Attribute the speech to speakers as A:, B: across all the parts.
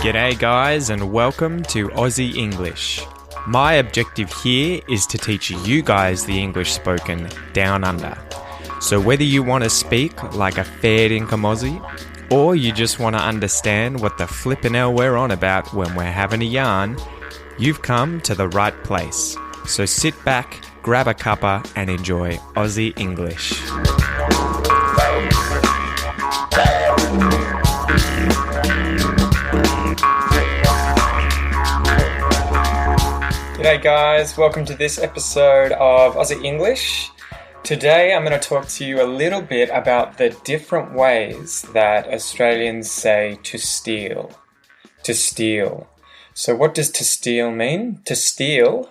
A: G'day guys and welcome to Aussie English. My objective here is to teach you guys the English spoken down under. So whether you want to speak like a fair dinkum Aussie, or you just want to understand what the flippin' hell we're on about when we're having a yarn, you've come to the right place. So sit back, grab a cuppa and enjoy Aussie English. G'day guys, welcome to this episode of Aussie English. Today I'm going to talk to you a little bit about the different ways that Australians say to steal. To steal. So what does to steal mean? To steal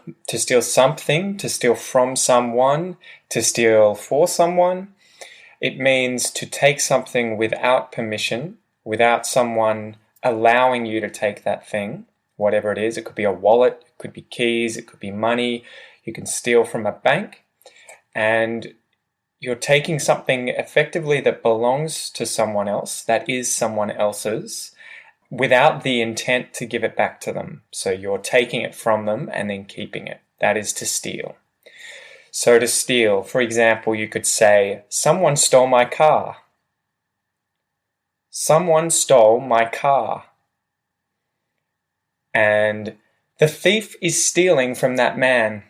A: something, to steal from someone, to steal for someone. It means to take something without permission, without someone allowing you to take that thing. Whatever it is, it could be a wallet, it could be keys, it could be money. You can steal from a bank and you're taking something effectively that belongs to someone else, that is someone else's, without the intent to give it back to them. So you're taking it from them and then keeping it. That is to steal. So to steal, for example, you could say, someone stole my car. Someone stole my car. And the thief is stealing from that man.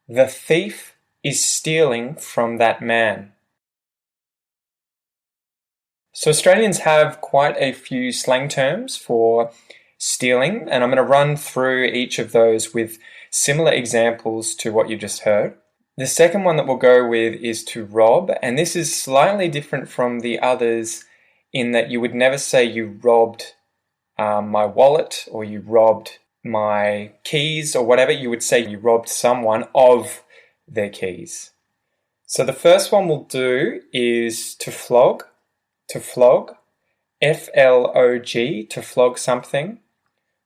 A: The thief is stealing from that man. So Australians have quite a few slang terms for stealing, and I'm going to run through each of those with similar examples to what you just heard. The second one that we'll go with is to rob, and this is slightly different from the others in that you would never say you robbed my wallet or you robbed my keys or whatever. You would say you robbed someone of their keys. So the first one we'll do is to flog, F-L-O-G, to flog something.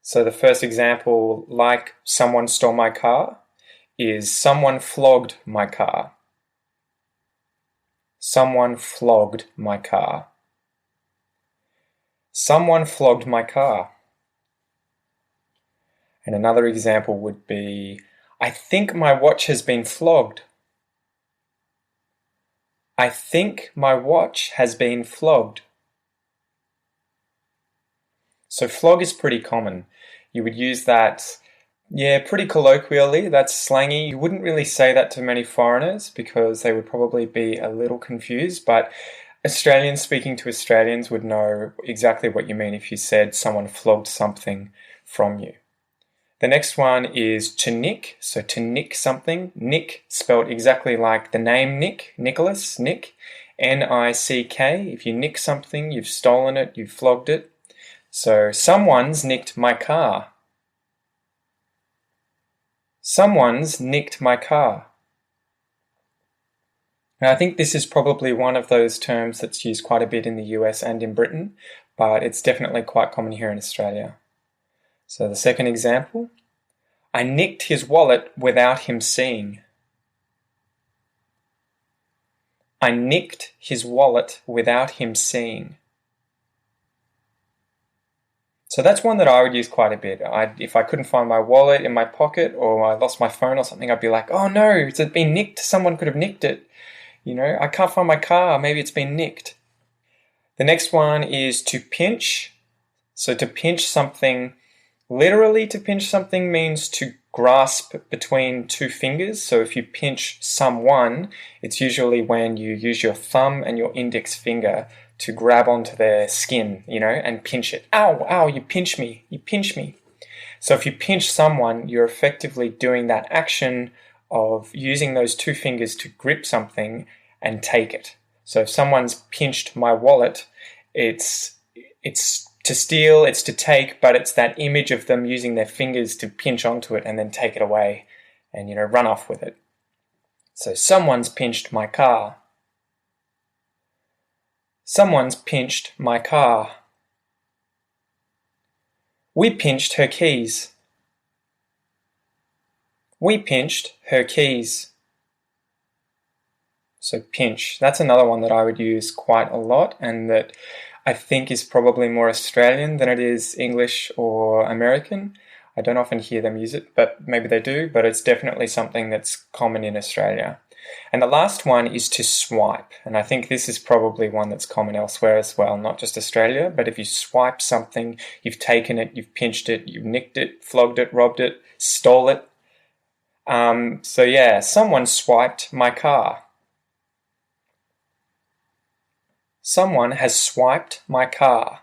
A: So the first example, like someone stole my car, is someone flogged my car. Someone flogged my car. Someone flogged my car. And another example would be, I think my watch has been flogged. I think my watch has been flogged. So flog is pretty common. You would use that, pretty colloquially. That's slangy. You wouldn't really say that to many foreigners because they would probably be a little confused, but Australians speaking to Australians would know exactly what you mean if you said someone flogged something from you. The next one is to nick, so to nick something. Nick spelled exactly like the name Nick, Nicholas, Nick, N-I-C-K. If you nick something, you've stolen it, you've flogged it. So someone's nicked my car. Someone's nicked my car. Now, I think this is probably one of those terms that's used quite a bit in the US and in Britain, but it's definitely quite common here in Australia. So the second example, I nicked his wallet without him seeing. I nicked his wallet without him seeing. So that's one that I would use quite a bit. If I couldn't find my wallet in my pocket or I lost my phone or something, I'd be like, oh no, it's been nicked. Someone could have nicked it. I can't find my car. Maybe it's been nicked. The next one is to pinch. So to pinch something, literally to pinch something means to grasp between two fingers. So if you pinch someone, it's usually when you use your thumb and your index finger to grab onto their skin, and pinch it. Ow, ow, you pinch me. So if you pinch someone, you're effectively doing that action of using those two fingers to grip something and take it. So if someone's pinched my wallet, it's to steal, it's to take, but it's that image of them using their fingers to pinch onto it and then take it away and, run off with it. So someone's pinched my car. Someone's pinched my car. We pinched her keys. We pinched her keys. So pinch, that's another one that I would use quite a lot and that I think is probably more Australian than it is English or American. I don't often hear them use it, but maybe they do, but it's definitely something that's common in Australia. And the last one is to swipe, and I think this is probably one that's common elsewhere as well, not just Australia, but if you swipe something, you've taken it, you've pinched it, you've nicked it, flogged it, robbed it, stole it. So yeah, someone swiped my car. Someone has swiped my car.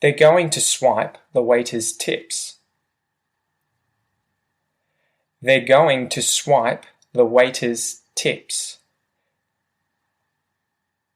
A: They're going to swipe the waiter's tips. They're going to swipe the waiter's tips.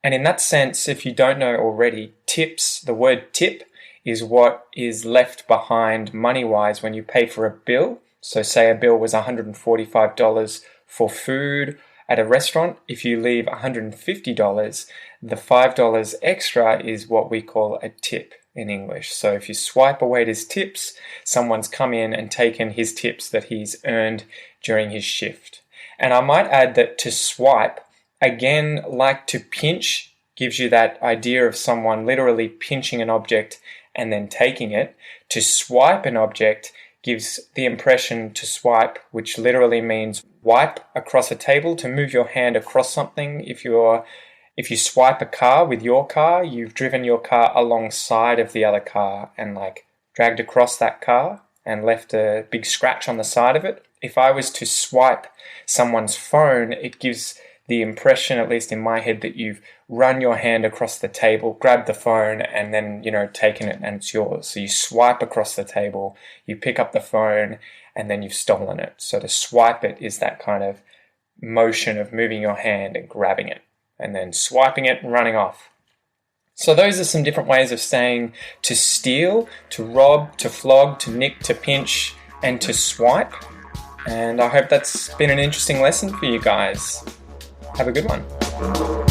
A: And in that sense, if you don't know already, tips, the word tip is what is left behind money-wise when you pay for a bill. So say a bill was $145 for food at a restaurant. If you leave $150, the $5 extra is what we call a tip in English. So if you swipe a waiter's tips, someone's come in and taken his tips that he's earned during his shift. And I might add that to swipe, again, like to pinch, gives you that idea of someone literally pinching an object and then taking it. To swipe an object gives the impression to swipe, which literally means wipe across a table, to move your hand across something. If you swipe a car with your car, you've driven your car alongside of the other car and like dragged across that car and left a big scratch on the side of it. If I was to swipe someone's phone, it gives the impression, at least in my head, that you've run your hand across the table, grabbed the phone, and then, taken it and it's yours. So you swipe across the table, you pick up the phone, and then you've stolen it. So to swipe it is that kind of motion of moving your hand and grabbing it, and then swiping it and running off. So those are some different ways of saying to steal, to rob, to flog, to nick, to pinch, and to swipe. And I hope that's been an interesting lesson for you guys. Have a good one.